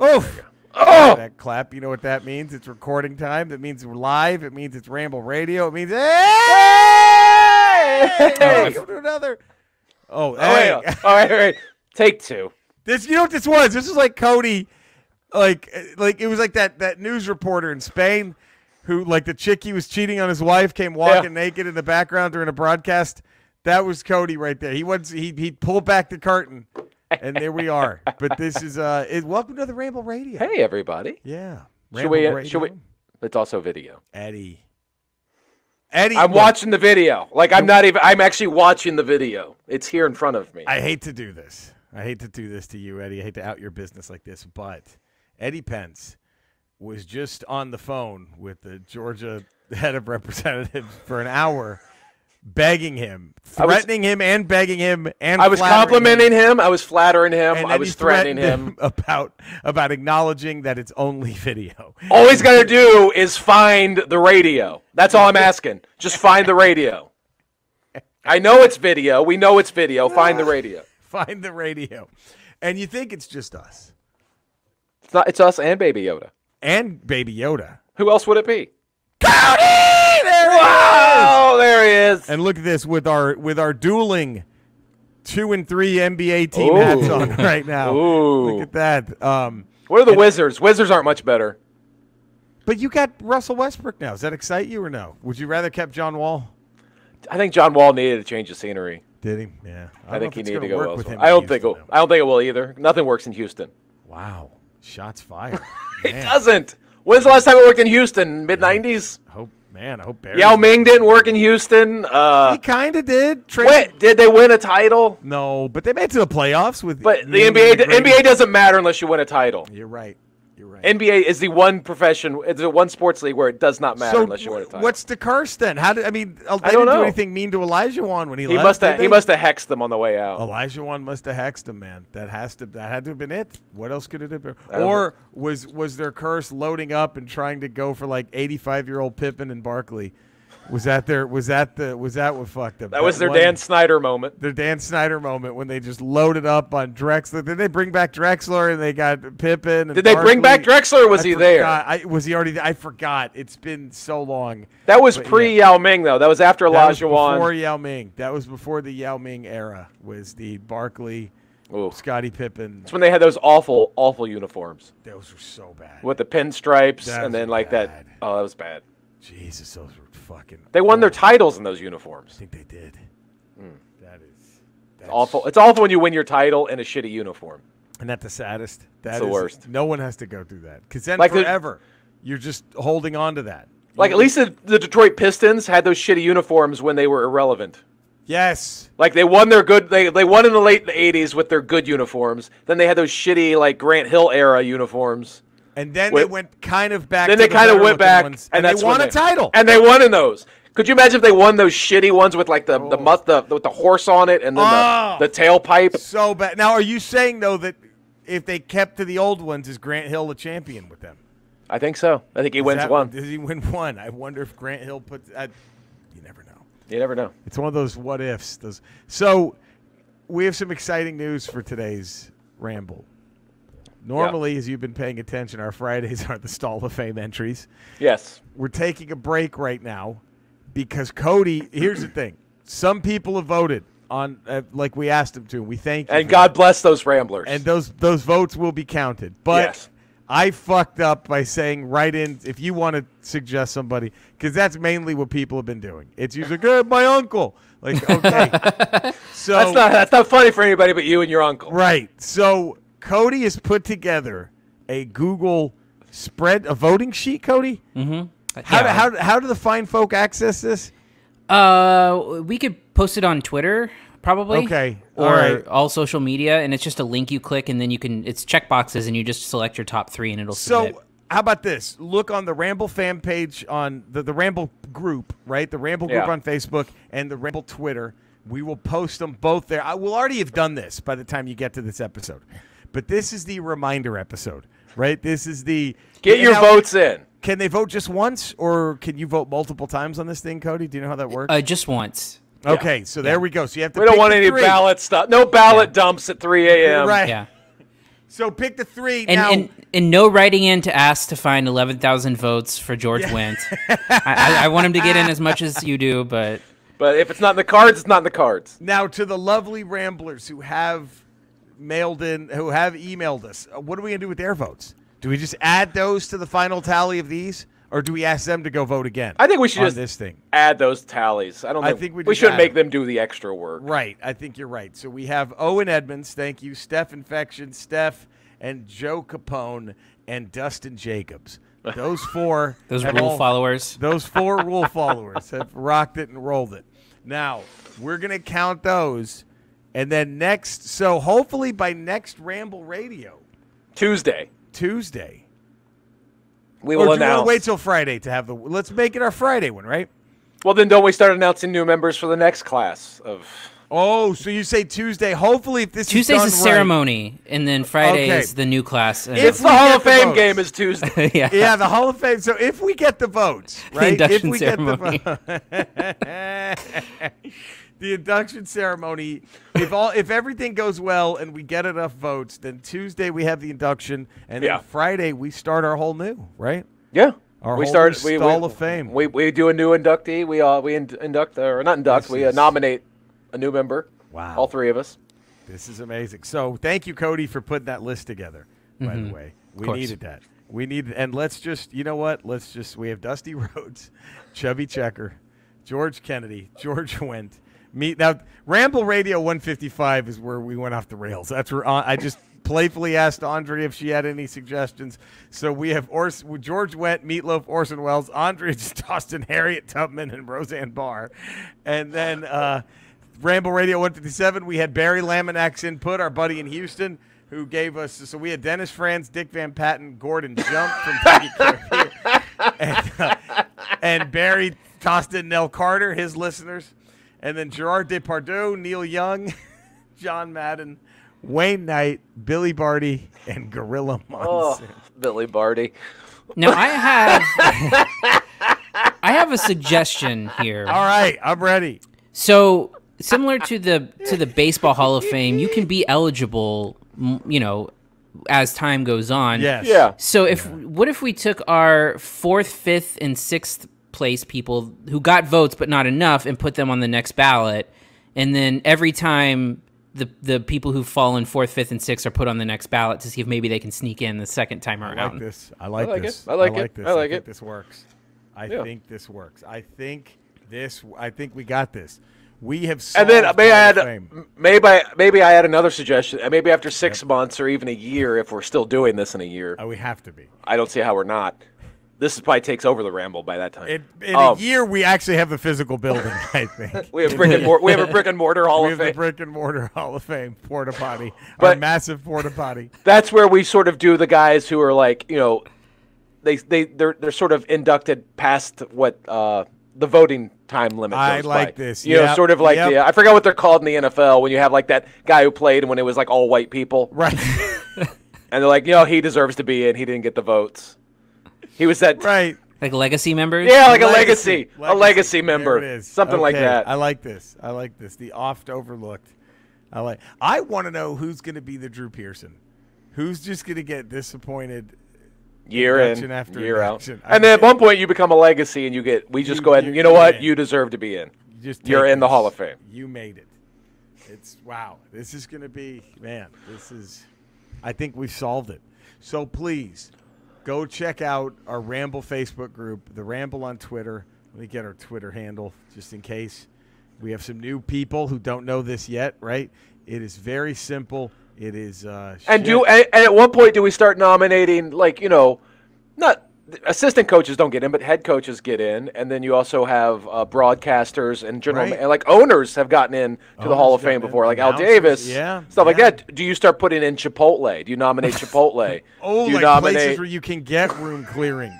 Oof. Oh! That clap, you know what that means? It's recording time. That means we're live. It means it's Ramble Radio. It means, hey! Welcome to another. Oh, hey. All right. Take two. This, you know what this was? This was like Cody, like it was like that news reporter in Spain who, like, the chick he was cheating on his wife came walking naked in the background during a broadcast. That was Cody right there. He pulled back the curtain. And there we are. But this is welcome to the Ramble Radio. Hey, everybody. Yeah. Should we? It's also video. Eddie. I'm watching the video. Like, I'm actually watching the video. It's here in front of me. I hate to do this. I hate to do this to you, Eddie. I hate to out your business like this. But Eddie Pence was just on the phone with the Georgia head of representatives for an hour, begging him, threatening him and begging him, and I was complimenting him. I was flattering him. I was threatening him about acknowledging that it's only video. All he's got to do is find the radio. That's all I'm asking. Just find the radio. I know it's video. We know it's video. Find the radio. Find the radio. And you think it's just us. It's not. It's us and Baby Yoda. And Baby Yoda. Who else would it be? Cody! There he is! Oh, there he is. And look at this with our dueling 2 and 3 NBA team hats on right now. Ooh. Look at that. What are the Wizards? Wizards aren't much better. But you got Russell Westbrook now. Does that excite you or no? Would you rather kept John Wall? I think John Wall needed to change the scenery. Did he? Yeah. I think he needed to go elsewhere. I don't think it will either. Nothing works in Houston. Wow. Shots fired. It doesn't. When's the last time it worked in Houston? Mid-90s? I hope Barry. Yao Ming didn't work in Houston. He kind of did. Did they win a title? No, but they made it to the playoffs with. But the NBA doesn't matter unless you win a title. You're right. NBA is the one profession. It's the one sports league where it does not matter unless you win a title. What's the curse then? They I didn't don't know. do anything mean to Olajuwon when he left. He must have hexed them on the way out. Olajuwon must have hexed him, man. That had to have been it. What else could it have been? Or was their curse loading up and trying to go for like 85-year-old Pippen and Barkley? Was that what fucked them? That was their Dan Snyder moment. Their Dan Snyder moment when they just loaded up on Drexler. Did they bring back Drexler and they got Pippen? And Did they bring back Drexler or was he there? Was he already there? I forgot. It's been so long. That was pre-Yao Ming, though. That was after Olajuwon. Before Yao Ming. That was before the Yao Ming era, was the Barkley, Scottie Pippen. That's when they had those awful, awful uniforms. Those were so bad. With the pinstripes and then like that. Oh, that was bad. Jesus, those were fucking. They won their titles in those uniforms. I think they did. That's awful. It's awful when you win your title in a shitty uniform. And that's the saddest. That's the worst. No one has to go through that because then like forever you're just holding on to that. Like at least the Detroit Pistons had those shitty uniforms when they were irrelevant. Yes. Like they won their good. They won in the late 80s with their good uniforms. Then they had those shitty like Grant Hill era uniforms. And then they went kind of back. Then they kind of went back, and they won a title. And they won in those. Could you imagine if they won those shitty ones with like with the horse on it and then the tailpipe? So bad. Now, are you saying though that if they kept to the old ones, is Grant Hill a champion with them? I think so. I think he wins one. Does he win one? I wonder if Grant Hill puts. You never know. You never know. It's one of those what ifs. So we have some exciting news for today's Ramble. Normally, as you've been paying attention, our Fridays are the Stall of Fame entries. Yes. We're taking a break right now because Cody, here's the thing. Some people have voted on like we asked them to. We thank you. And God bless those Ramblers. And those votes will be counted. But I fucked up by saying write in if you want to suggest somebody because that's mainly what people have been doing. It's usually good, my uncle. Like, okay. So that's not funny for anybody but you and your uncle. Right. So Cody has put together a Google spread, a voting sheet, Cody? Mm-hmm. How do the fine folk access this? We could post it on Twitter, probably. Okay. Or all social media, and it's just a link you click, and then it's checkboxes, and you just select your top 3, and it'll submit. So how about this? Look on the Ramble fan page on the Ramble group, right? The Ramble group on Facebook and the Ramble Twitter. We will post them both there. I will already have done this by the time you get to this episode. But this is the reminder episode, right? This is the... Get your votes in. Can they vote just once, or can you vote multiple times on this thing, Cody? Do you know how that works? Just once. Okay, so there we go. So you have to. We don't want any ballot stuff. No ballot dumps at 3 a.m. Right. Yeah. So pick the 3 And, now. and no writing in to ask to find 11,000 votes for George Wendt. I want him to get in as much as you do, but if it's not in the cards, it's not in the cards. Now, to the lovely Ramblers who have emailed us, what are we going to do with their votes? Do we just add those to the final tally of these, or do we ask them to go vote again? I think we should on just this thing. add those tallies. I think we shouldn't make them do the extra work. Right. I think you're right. So we have Owen Edmonds, thank you, Steph Infection, Steph, and Joe Capone, and Dustin Jacobs. Those 4. those rule followers. Those 4 rule followers have rocked it and rolled it. Now, we're going to count those, and then next, so hopefully by next Ramble Radio. Tuesday. Or We will do you announce. want to wait till Friday to have let's make it our Friday one, right? Well, then don't we start announcing new members for the next class of... Oh, so you say Tuesday. Hopefully, if this Tuesday's is the done ceremony, and then Friday Okay. is the new class. And If It's we the Hall get of the Fame votes. game is Tuesday. yeah. Yeah, the Hall of Fame. So if we get the votes, right? induction if we ceremony. get the induction ceremony. If everything goes well and we get enough votes, then Tuesday we have the induction, and then Friday we start our whole new, right? Yeah. Our we whole start new Stall of Fame. We do a new inductee. We induct or not induct. We nominate a new member. Wow. All 3 of us. This is amazing. So thank you, Cody, for putting that list together. By the way, we needed that. And let's just, you know what? We have Dusty Rhodes, Chubby Checker, George Kennedy, George Wendt. Now, Ramble Radio 155 is where we went off the rails. That's where I just playfully asked Andre if she had any suggestions. So we have George Wendt, Meatloaf, Orson Welles, Andre just tossed in Harriet Tubman and Roseanne Barr. And then Ramble Radio 157, we had Barry Laminack's input, our buddy in Houston, who gave us, so we had Dennis Franz, Dick Van Patten, Gordon Jump from Peggy Cartier, and Barry tossed in Nell Carter, his listeners, and then Gerard Depardieu, Neil Young, John Madden, Wayne Knight, Billy Barty, and Gorilla Monsoon. Billy Barty. Now I have a suggestion here. All right, I'm ready. So similar to the Baseball Hall of Fame, you can be eligible, as time goes on. Yes. Yeah. So what if we took our 4th, 5th, and 6th place people who got votes but not enough and put them on the next ballot, and then every time the people who fall in 4th, 5th, and 6th are put on the next ballot to see if maybe they can sneak in the second time around. I like this. I like this. I like this. it. I like think it. this works. I think this works. I think we got this. We have solved And then Hall of Fame. maybe I add another suggestion. Maybe after 6 months or even a year, if we're still doing this in a year, We have to be. I don't see how we're not. This probably takes over the Ramble by that time. In a year, we actually have the physical building, I think. We have we have a brick and mortar Hall We of have the Fame. brick and mortar Hall of Fame porta potty, our But- massive porta potty. That's where we sort of do the guys who are like, they're sort of inducted past what the voting time limit goes I like by. this. You know, Yep, sort of like yep. I forgot what they're called in the NFL when you have like that guy who played when it was like all white people, Right. and they're like, he deserves to be in. He didn't get the votes. He was that Right. Like legacy members? Yeah, like a legacy member, There it is. something like Okay, that. I like this. The oft overlooked. I want to know who's going to be the Drew Pearson. Who's just going to get disappointed year induction in, after year induction. out, and then at one point you become a legacy, and we just go ahead and you're what in. you deserve to be in. You're in the Hall of Fame. You made it. It's wow. This is going to be I think we've solved it. So please go check out our Ramble Facebook group, the Ramble on Twitter. Let me get our Twitter handle just in case. We have some new people who don't know this yet, right? It is very simple. It is And at what point do we start nominating, not assistant coaches don't get in, but head coaches get in, and then you also have broadcasters and and like owners have gotten in to the Hall of Fame before, like Al Davis, stuff like that. Do you start putting in Chipotle? Do you nominate Chipotle? do you nominate places where you can get room clearing?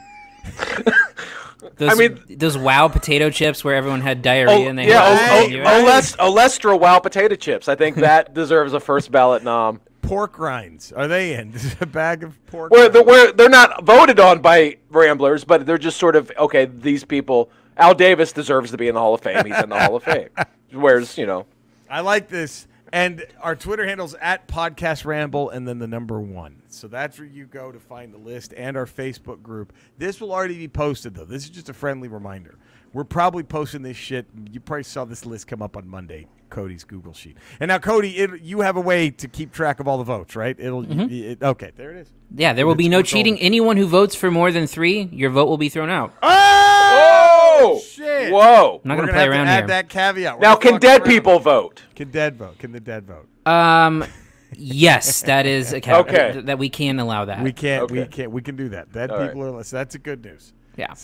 Those Wow potato chips where everyone had diarrhea and they Olestra Wow potato chips. I think that deserves a first ballot nom. Pork rinds, are they in? This is a bag of pork. Where they're not voted on by Ramblers, but they're just sort of these people. Al Davis deserves to be in the Hall of Fame. He's in the Hall of Fame. Whereas I like this. And our Twitter handle's at Podcast Ramble and then the number 1. So that's where you go to find the list and our Facebook group. This will already be posted, though. This is just a friendly reminder. We're probably posting this shit. You probably saw this list come up on Monday, Cody's Google Sheet. And now, Cody, you have a way to keep track of all the votes, right? Okay, there it is. Yeah, there will be no cheating. Anyone who votes for more than 3, your vote will be thrown out. Oh! Shit. Whoa. I'm not going to play around add here. that caveat. Now, can dead people vote? Can dead vote? Can the dead vote? Yes, that is a caveat. Okay. That we can allow that. We can't. Okay. We can't. We can do that. Dead All people are. So that's a good news. Yeah.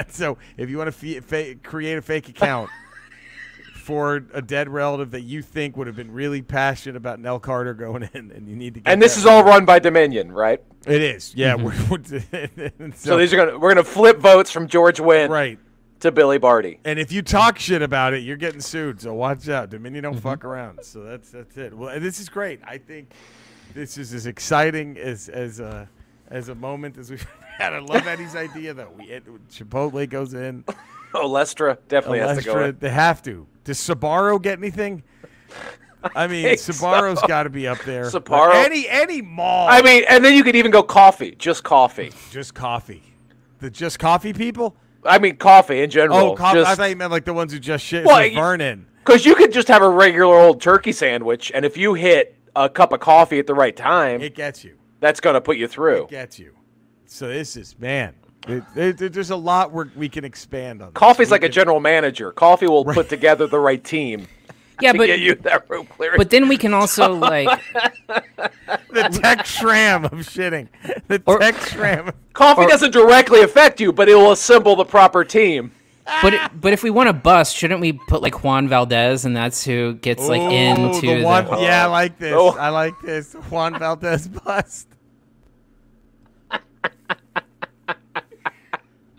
So if you want to create a fake account for a dead relative that you think would have been really passionate about Nell Carter going in, and you need to get And this is all run by Dominion, right? It is. Yeah. So we're gonna flip votes from George Wendt right to Billy Barty. And if you talk shit about it, you're getting sued. So watch out. Dominion don't fuck around. So that's it. Well, this is great. I think this is as exciting as a moment as we've had. I love Eddie's idea, though. Chipotle goes in. Lestra definitely has to go in. They have to. Does Sbarro get anything? I mean, Sbarro's got to be up there. Sbarro? Any mall. I mean, and then you could even go coffee. Just coffee. Just coffee. The just coffee people? I mean, coffee in general. Oh, coffee. I thought you meant like the ones who just shit. Well, Vernon. Because you could just have a regular old turkey sandwich, and if you hit a cup of coffee at the right time, it gets you. That's going to put you through. It gets you. So this is, man, there's a lot we can expand on. Coffee's like a general manager. Coffee will put together the right team. Yeah, but get you that room clearance. But then we can also like the tech shram of shitting. The tech shram. Coffee doesn't directly affect you, but it will assemble the proper team. But if we want to bust, shouldn't we put like Juan Valdez, and that's who gets like into the one? Yeah, I like this. I like this. Juan Valdez bust.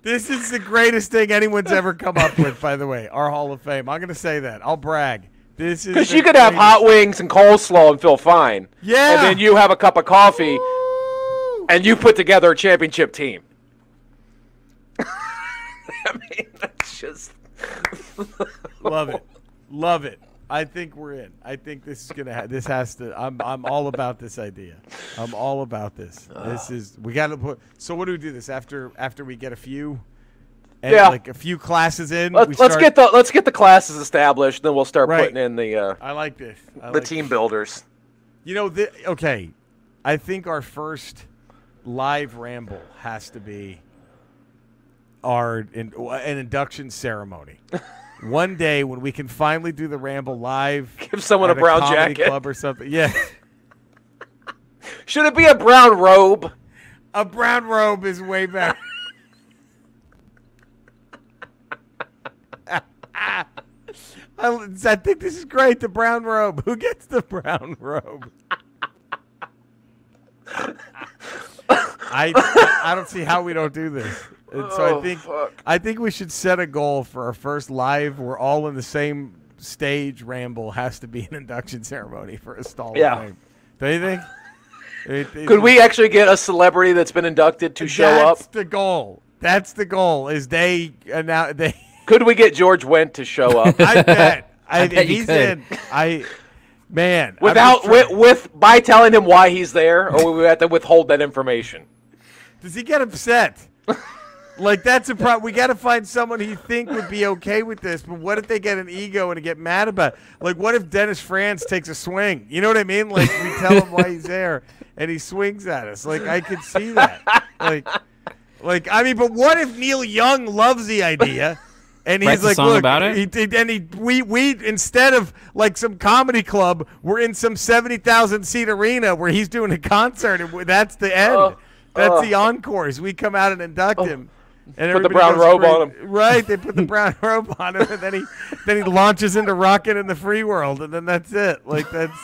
This is the greatest thing anyone's ever come up with, by the way. Our Hall of Fame. I'm going to say that. I'll brag. This is because you could have hot wings and coleslaw and feel fine. Yeah. And then you have a cup of coffee, and you put together a championship team. I mean, that's just love it, love it. I think we're in. I think this is gonna. This has to. I'm all about this idea. I'm all about this. This is. We got to put. So what do we do this after we get a few? And like a few classes in. Let's get the classes established. Then we'll start putting in the. I like this. The team builders. You know, okay. I think our first live ramble has to be an induction ceremony. One day when we can finally do the ramble live, give someone a brown jacket, club or something. Yeah. Should it be a brown robe? A brown robe is way better. I think this is great. The brown robe. Who gets the brown robe? I don't see how we don't do this. And so I think we should set a goal for our first live. We're all in the same stage. Ramble has to be an induction ceremony for a stall of fame. Don't you think? Could we actually get a celebrity that's been inducted to show up? That's the goal. That's the goal. Is they. Could we get George Wendt to show up? I bet. I bet he's in. Man. By telling him why he's there, or we have to withhold that information. Does he get upset? Like, that's a problem. We got to find someone he think would be okay with this. But what if they get an ego and get mad about it? Like, what if Dennis Franz takes a swing? You know what I mean? Like, we tell him why he's there, and he swings at us. Like, I could see that. I mean, but what if Neil Young loves the idea? And he's like, look, about it? We instead of like some comedy club, we're in some 70,000 seat arena where he's doing a concert, and that's the end. That's the encores. We come out and induct him, and put the brown robe on him. Right? They put the brown robe on him, and then he launches into Rockin' in the Free World, and then that's it. Like that's.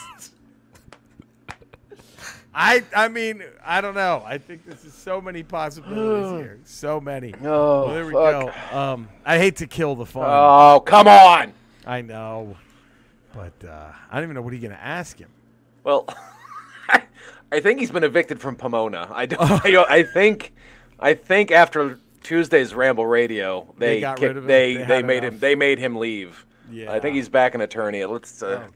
I mean, I don't know. I think this is so many possibilities here. So many. Oh, there we go. I hate to kill the fun. Oh, come on. I know. But I don't even know what are you going to ask him. Well, I think he's been evicted from Pomona. I think after Tuesday's Ramble Radio, they made him leave. Yeah. I think he's back an attorney. Let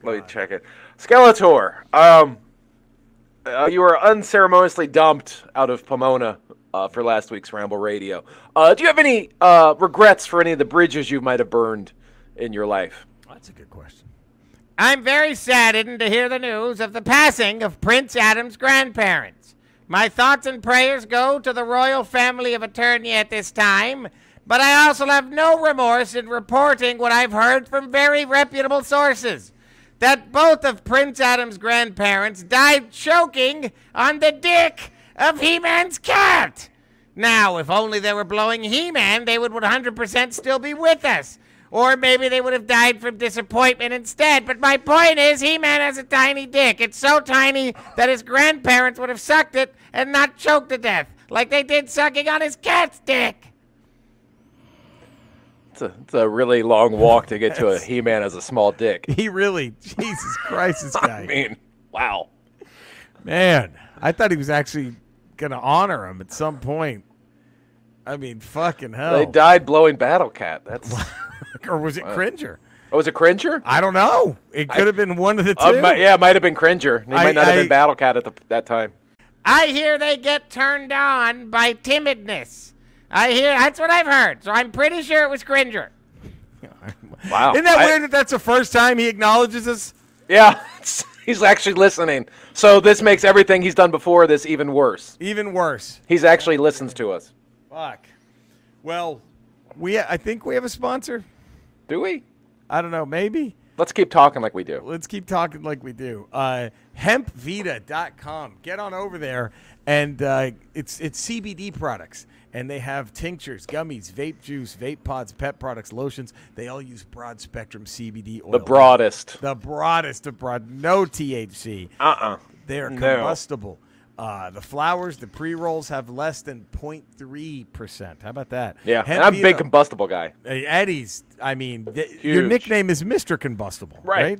me check it. Skeletor, you were unceremoniously dumped out of Pomona for last week's Ramble Radio. Do you have any regrets for any of the bridges you might have burned in your life? That's a good question. I'm very saddened to hear the news of the passing of Prince Adam's grandparents. My thoughts and prayers go to the royal family of Eternia at this time, but I also have no remorse in reporting what I've heard from very reputable sources, that both of Prince Adam's grandparents died choking on the dick of He-Man's cat. Now, if only they were blowing He-Man, they would 100% still be with us. Or maybe they would have died from disappointment instead. But my point is, He-Man has a tiny dick. It's so tiny that his grandparents would have sucked it and not choked to death, like they did sucking on his cat's dick. It's a really long walk to get to a He-Man as a small dick. He really, Jesus Christ, this guy. I mean, wow. Man, I thought he was actually going to honor him at some point. I mean, fucking hell. They died blowing Battle Cat. That's... Or was it Cringer? Oh, was it Cringer? I don't know. It could have been one of the two. Yeah, it might have been Cringer. He might not have been Battle Cat at that time. I hear they get turned on by timidness. That's what I've heard. So I'm pretty sure it was Cringer. Wow. Isn't that weird that that's the first time he acknowledges us? Yeah, he's actually listening. So this makes everything he's done before this even worse. Even worse. He's actually listens to us. Fuck. Well, I think we have a sponsor. Do we? I don't know. Maybe. Let's keep talking like we do. Let's keep talking like we do. Hempvita.com. Get on over there, and it's CBD products. And they have tinctures, gummies, vape juice, vape pods, pet products, lotions. They all use broad-spectrum CBD oil. The broadest. The broadest of broad. No THC. They are combustible. The flowers, the pre-rolls have less than 0.3%. How about that? Yeah, and I'm a big combustible guy. Eddie's, I mean, your nickname is Mr. Combustible, right?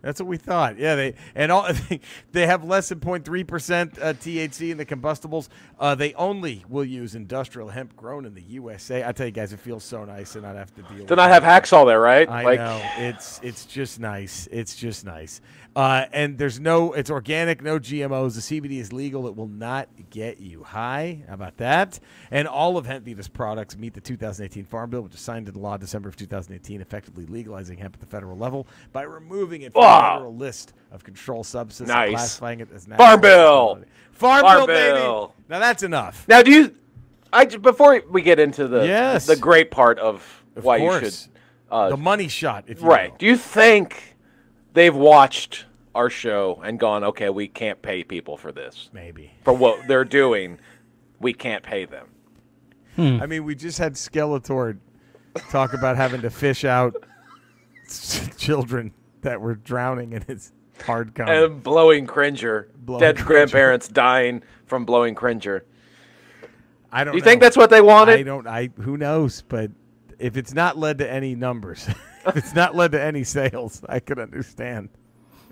That's what we thought. Yeah, they have less than 0.3% THC in the combustibles. They only will use industrial hemp grown in the USA. I tell you guys, it feels so nice to not have to deal. To not have Hacksaw there, right? I know. It's just nice. It's just nice. And it's organic, no GMOs. The CBD is legal. It will not get you high. How about that? And all of Hemp Vita's products meet the 2018 Farm Bill, which was signed into law December of 2018, effectively legalizing hemp at the federal level by removing it from the federal list of controlled substances, and classifying it as Farm Bill. Farm Bill, baby. Now that's enough. Now, before we get into the great part of why you should the money shot, if you will. Do you think they've watched our show and gone, okay, we can't pay people for this? Maybe. For what they're doing, we can't pay them. I mean, we just had Skeletor talk about having to fish out children that were drowning in his hard cum. And blowing Cringer. Dead grandparents dying from blowing Cringer. I don't know. Do you think that's what they wanted? Who knows? But if it's not led to any numbers, if it's not led to any sales, I could understand.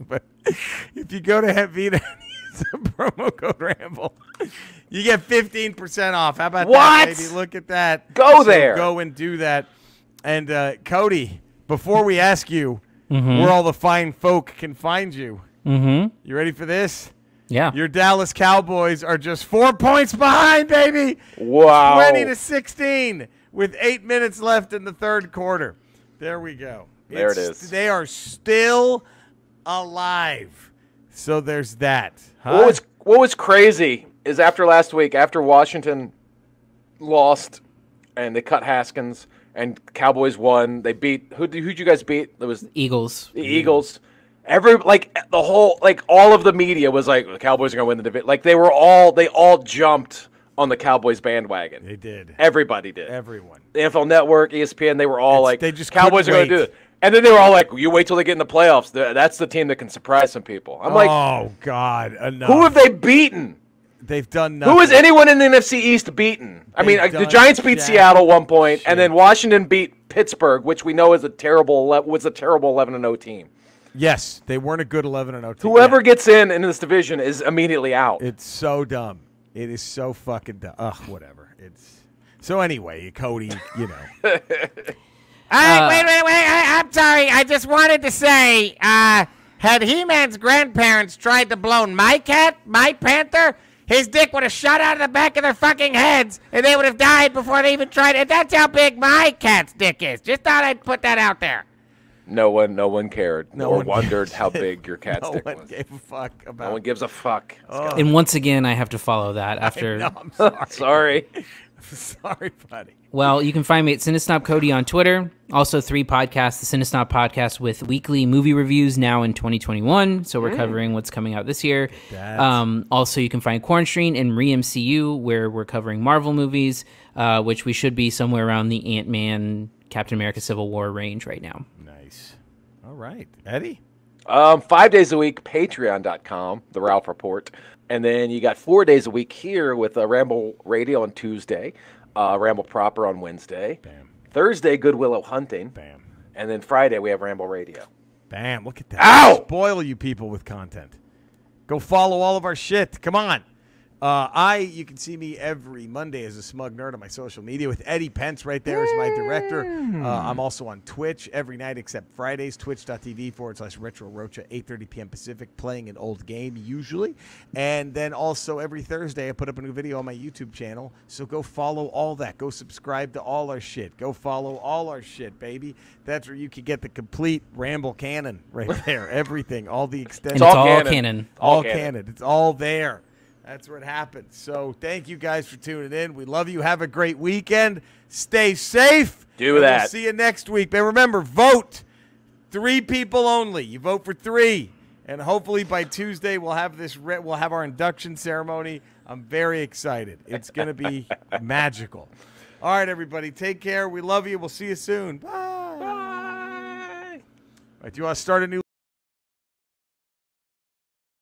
But if you go to Hempvita and use the promo code Ramble, you get 15% off. How about that, baby? Look at that. Go there. Go and do that. And Cody, before we ask you where all the fine folk can find you, you ready for this? Yeah. Your Dallas Cowboys are just 4 points behind, baby. Wow. 20-16 with 8 minutes left in the third quarter. There we go. There it is. They are still alive. So there's that. Huh? What was crazy is after last week, after Washington lost and they cut Haskins and Cowboys won, they beat who'd you guys beat? It was Eagles. The Eagles. All of the media was like, the Cowboys are gonna win the division. Like they all jumped on the Cowboys bandwagon. They did. Everybody did. Everyone. The NFL Network, ESPN, they were all they just Cowboys are going to do it. And then they were all like, you wait till they get in the playoffs. That's the team that can surprise some people. I'm like, oh, God. Enough. Who have they beaten? They've done nothing. Who has anyone in the NFC East beaten? I mean, the Giants beat Seattle 1 point, and then Washington beat Pittsburgh, which we know was a terrible 11-0 team. Yes, they weren't a good 11-0 team. Whoever gets in this division is immediately out. It's so dumb. It is so fucking dumb. Ugh, whatever. So anyway, Cody, you know. Wait. I'm sorry. I just wanted to say, had He-Man's grandparents tried to blow my panther, his dick would have shot out of the back of their fucking heads, and they would have died before they even tried it. That's how big my cat's dick is. Just thought I'd put that out there. No one cared or wondered how big your cat's dick was. No one gave a fuck about. No one gives a fuck. Oh. And once again, I have to follow that after. I'm sorry. Sorry. Sorry, buddy. Well, you can find me at Cinesnob Cody on Twitter. Also, 3 podcasts, the Cinesnob podcast with weekly movie reviews now in 2021. So we're covering what's coming out this year. Also, you can find Quarantine and Re-MCU, where we're covering Marvel movies, which we should be somewhere around the Ant-Man, Captain America Civil War range right now. Nice. All right. Eddie? 5 days a week, patreon.com, The Ralph Report. And then you got 4 days a week here with Ramble Radio on Tuesday, Ramble Proper on Wednesday. Bam. Thursday, Good Willow Hunting. Bam. And then Friday, we have Ramble Radio. Bam. Look at that. Ow! Spoil you people with content. Go follow all of our shit. Come on. You can see me every Monday as a smug nerd on my social media with Eddie Pence right there as my director. I'm also on Twitch every night except Fridays, twitch.tv/RetroRocha, 8:30 p.m. Pacific, playing an old game usually. And then also every Thursday I put up a new video on my YouTube channel. So go follow all that. Go subscribe to all our shit. Go follow all our shit, baby. That's where you can get the complete Ramble canon right there. Everything, all the extensions. And it's all canon. All canon. It's all there. That's where it happens. So thank you guys for tuning in. We love you. Have a great weekend. Stay safe. Do and that. We'll see you next week. And remember, vote. 3 people only. You vote for 3. And hopefully by Tuesday we'll have we'll have our induction ceremony. I'm very excited. It's going to be magical. All right, everybody. Take care. We love you. We'll see you soon. Bye. Bye. All right, do you want to start a new